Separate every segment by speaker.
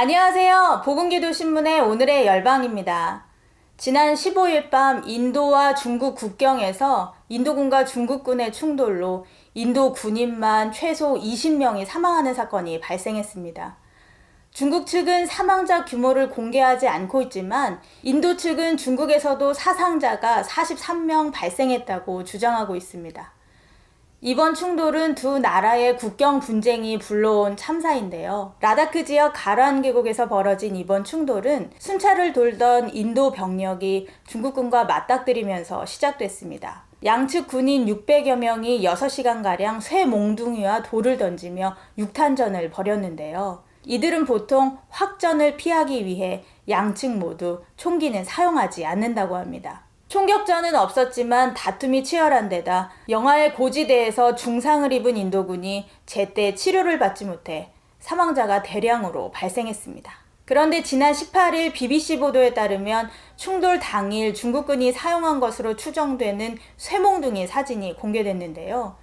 Speaker 1: 안녕하세요. 복음기도신문의 오늘의 열방입니다. 지난 15일 밤 인도와 중국 국경에서 인도군과 중국군의 충돌로 인도 군인만 최소 20명이 사망하는 사건이 발생했습니다. 중국 측은 사망자 규모를 공개하지 않고 있지만 인도 측은 중국에서도 사상자가 43명 발생했다고 주장하고 있습니다. 이번 충돌은 두 나라의 국경 분쟁이 불러온 참사인데요. 라다크 지역 가란 계곡에서 벌어진 이번 충돌은 순찰을 돌던 인도 병력이 중국군과 맞닥뜨리면서 시작됐습니다. 양측 군인 600여 명이 6시간가량 쇠 몽둥이와 돌을 던지며 육탄전을 벌였는데요. 이들은 보통 확전을 피하기 위해 양측 모두 총기는 사용하지 않는다고 합니다. 총격전은 없었지만 다툼이 치열한 데다 영하의 고지대에서 중상을 입은 인도군이 제때 치료를 받지 못해 사망자가 대량으로 발생했습니다. 그런데 지난 18일 BBC 보도에 따르면 충돌 당일 중국군이 사용한 것으로 추정되는 쇠몽둥이 사진이 공개됐는데요.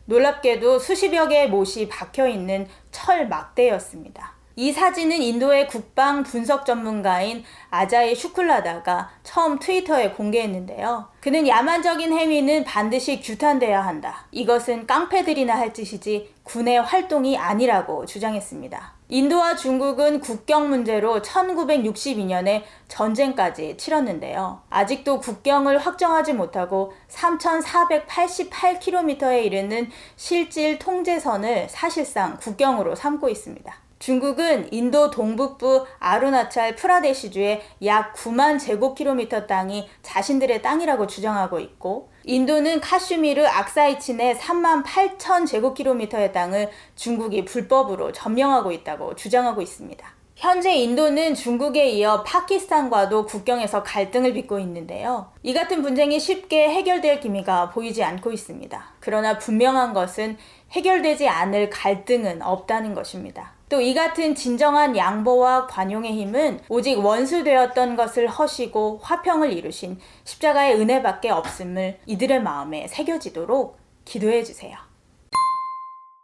Speaker 1: 놀랍게도 수십여 개의 못이 박혀있는 철 막대였습니다. 이 사진은 인도의 국방 분석 전문가인 아자이 슈클라다가 처음 트위터에 공개했는데요. 그는 야만적인 행위는 반드시 규탄돼야 한다. 이것은 깡패들이나 할 짓이지 군의 활동이 아니라고 주장했습니다. 인도와 중국은 국경 문제로 1962년에 전쟁까지 치렀는데요. 아직도 국경을 확정하지 못하고 3,488km에 이르는 실질 통제선을 사실상 국경으로 삼고 있습니다. 중국은 인도 동북부 아루나찰 프라데시주의 약 9만 제곱킬로미터 땅이 자신들의 땅이라고 주장하고 있고, 인도는 카슈미르 악사이친의 3만 8천 제곱킬로미터의 땅을 중국이 불법으로 점령하고 있다고 주장하고 있습니다. 현재 인도는 중국에 이어 파키스탄과도 국경에서 갈등을 빚고 있는데요. 이 같은 분쟁이 쉽게 해결될 기미가 보이지 않고 있습니다. 그러나 분명한 것은 해결되지 않을 갈등은 없다는 것입니다. 또 이 같은 진정한 양보와 관용의 힘은 오직 원수되었던 것을 허시고 화평을 이루신 십자가의 은혜밖에 없음을 이들의 마음에 새겨지도록 기도해 주세요.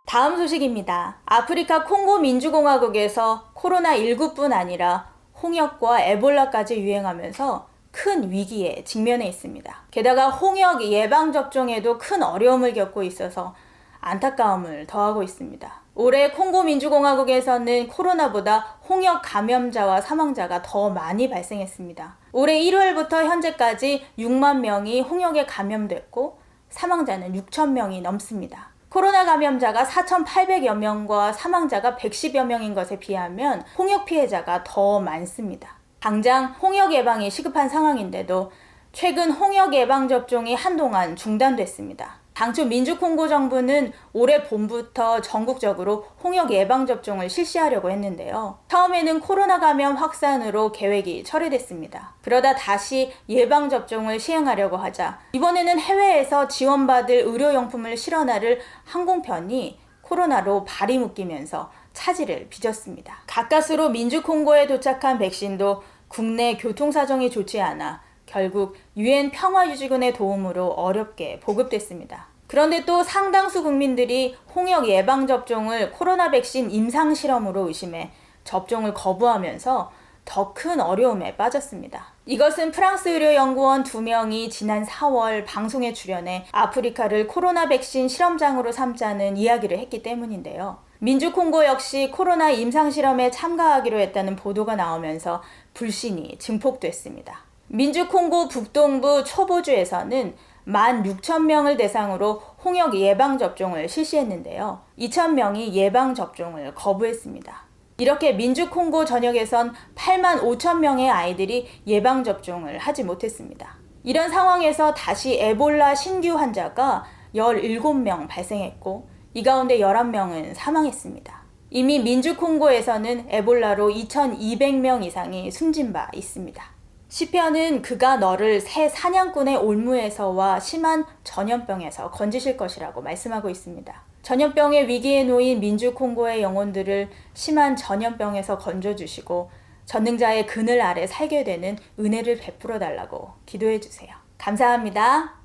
Speaker 1: 다음 소식입니다. 아프리카 콩고 민주공화국에서 코로나19뿐 아니라 홍역과 에볼라까지 유행하면서 큰 위기에 직면해 있습니다. 게다가 홍역 예방접종에도 큰 어려움을 겪고 있어서 안타까움을 더하고 있습니다. 올해 콩고 민주공화국에서는 코로나보다 홍역 감염자와 사망자가 더 많이 발생했습니다. 올해 1월부터 현재까지 6만 명이 홍역에 감염됐고 사망자는 6천 명이 넘습니다. 코로나 감염자가 4,800여 명과 사망자가 110여 명인 것에 비하면 홍역 피해자가 더 많습니다. 당장 홍역 예방이 시급한 상황인데도 최근 홍역 예방 접종이 한동안 중단됐습니다. 당초 민주콩고 정부는 올해 봄부터 전국적으로 홍역 예방접종을 실시하려고 했는데요. 처음에는 코로나 감염 확산으로 계획이 철회됐습니다. 그러다 다시 예방접종을 시행하려고 하자 이번에는 해외에서 지원받을 의료용품을 실어나를 항공편이 코로나로 발이 묶이면서 차질을 빚었습니다. 가까스로 민주콩고에 도착한 백신도 국내 교통사정이 좋지 않아 결국 UN 평화유지군의 도움으로 어렵게 보급됐습니다. 그런데 또 상당수 국민들이 홍역 예방접종을 코로나 백신 임상실험으로 의심해 접종을 거부하면서 더 큰 어려움에 빠졌습니다. 이것은 프랑스 의료연구원 2명이 지난 4월 방송에 출연해 아프리카를 코로나 백신 실험장으로 삼자는 이야기를 했기 때문인데요. 민주콩고 역시 코로나 임상실험에 참가하기로 했다는 보도가 나오면서 불신이 증폭됐습니다. 민주콩고 북동부 초보주에서는 16,000명을 대상으로 홍역 예방접종을 실시했는데요. 2,000명이 예방접종을 거부했습니다. 이렇게 민주콩고 전역에선 85,000명의 아이들이 예방접종을 하지 못했습니다. 이런 상황에서 다시 에볼라 신규 환자가 17명 발생했고 이 가운데 11명은 사망했습니다. 이미 민주콩고에서는 에볼라로 2,200명 이상이 숨진 바 있습니다. 시편은 그가 너를 새 사냥꾼의 올무에서와 심한 전염병에서 건지실 것이라고 말씀하고 있습니다. 전염병의 위기에 놓인 민주콩고의 영혼들을 심한 전염병에서 건져주시고 전능자의 그늘 아래 살게 되는 은혜를 베풀어 달라고 기도해 주세요. 감사합니다.